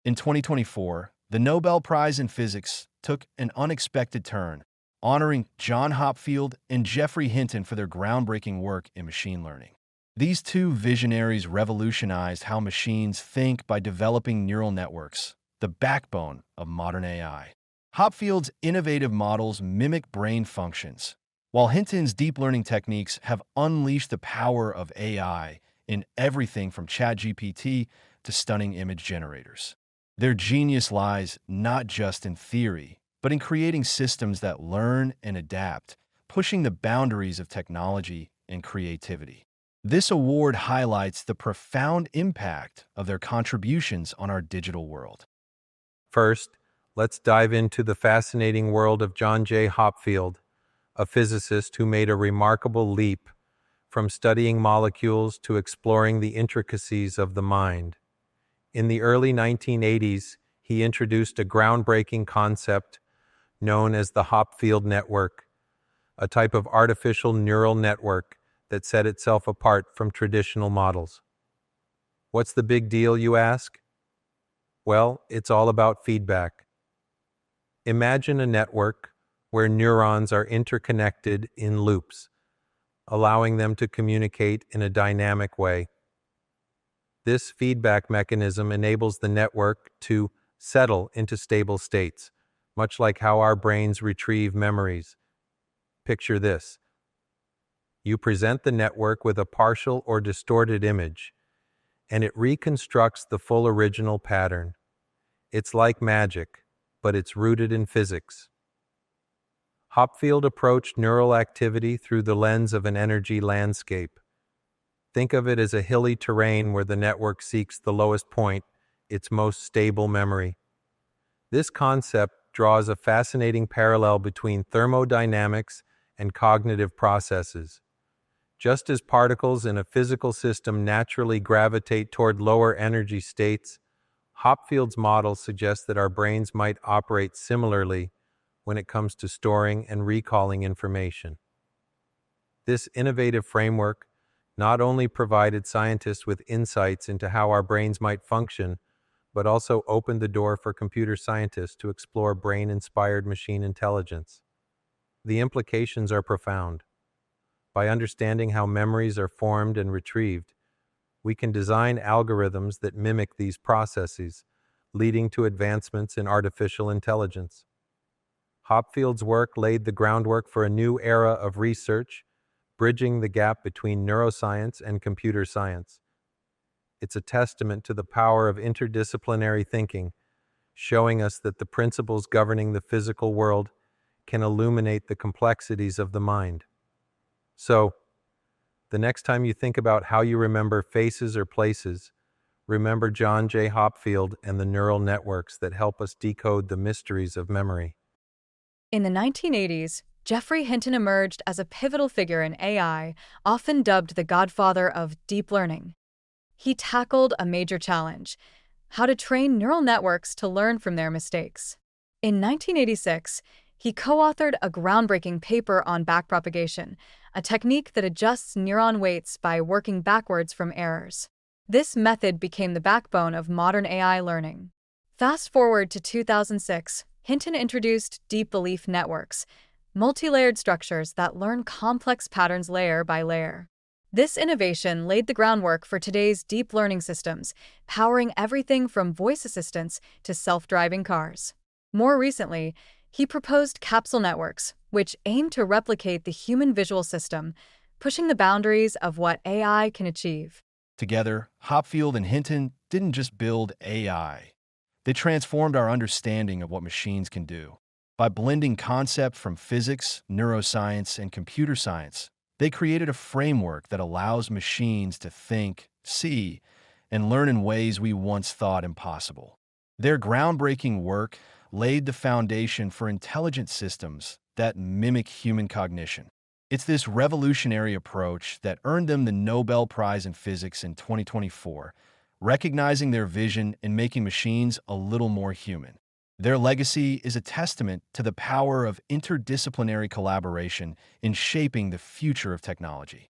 In 2024, the Nobel Prize in Physics took an unexpected turn, honoring John Hopfield and Geoffrey Hinton for their groundbreaking work in machine learning. These two visionaries revolutionized how machines think by developing neural networks, the backbone of modern AI. Hopfield's innovative models mimic brain functions, while Hinton's deep learning techniques have unleashed the power of AI in everything from ChatGPT to stunning image generators. Their genius lies not just in theory, but in creating systems that learn and adapt, pushing the boundaries of technology and creativity. This award highlights the profound impact of their contributions on our digital world. First, let's dive into the fascinating world of John J. Hopfield, a physicist who made a remarkable leap from studying molecules to exploring the intricacies of the mind. In the early 1980s, he introduced a groundbreaking concept known as the Hopfield Network, a type of artificial neural network that set itself apart from traditional models. What's the big deal, you ask? Well, it's all about feedback. Imagine a network where neurons are interconnected in loops, allowing them to communicate in a dynamic way. This feedback mechanism enables the network to settle into stable states, much like how our brains retrieve memories. Picture this. You present the network with a partial or distorted image, and it reconstructs the full original pattern. It's like magic, but it's rooted in physics. Hopfield approached neural activity through the lens of an energy landscape. Think of it as a hilly terrain where the network seeks the lowest point, its most stable memory. This concept draws a fascinating parallel between thermodynamics and cognitive processes. Just as particles in a physical system naturally gravitate toward lower energy states, Hopfield's model suggests that our brains might operate similarly when it comes to storing and recalling information. This innovative framework not only provided scientists with insights into how our brains might function, but also opened the door for computer scientists to explore brain-inspired machine intelligence. The implications are profound. By understanding how memories are formed and retrieved, we can design algorithms that mimic these processes, leading to advancements in artificial intelligence. Hopfield's work laid the groundwork for a new era of research, bridging the gap between neuroscience and computer science. It's a testament to the power of interdisciplinary thinking, showing us that the principles governing the physical world can illuminate the complexities of the mind. So, the next time you think about how you remember faces or places, remember John J. Hopfield and the neural networks that help us decode the mysteries of memory. In the 1980s, Geoffrey Hinton emerged as a pivotal figure in AI, often dubbed the godfather of deep learning. He tackled a major challenge: how to train neural networks to learn from their mistakes. In 1986, he co-authored a groundbreaking paper on backpropagation, a technique that adjusts neuron weights by working backwards from errors. This method became the backbone of modern AI learning. Fast forward to 2006, Hinton introduced deep belief networks, multi-layered structures that learn complex patterns layer by layer. This innovation laid the groundwork for today's deep learning systems, powering everything from voice assistants to self-driving cars. More recently, he proposed capsule networks, which aim to replicate the human visual system, pushing the boundaries of what AI can achieve. Together, Hopfield and Hinton didn't just build AI. They transformed our understanding of what machines can do. By blending concepts from physics, neuroscience, and computer science, they created a framework that allows machines to think, see, and learn in ways we once thought impossible. Their groundbreaking work laid the foundation for intelligent systems that mimic human cognition. It's this revolutionary approach that earned them the Nobel Prize in Physics in 2024, recognizing their vision in making machines a little more human. Their legacy is a testament to the power of interdisciplinary collaboration in shaping the future of technology.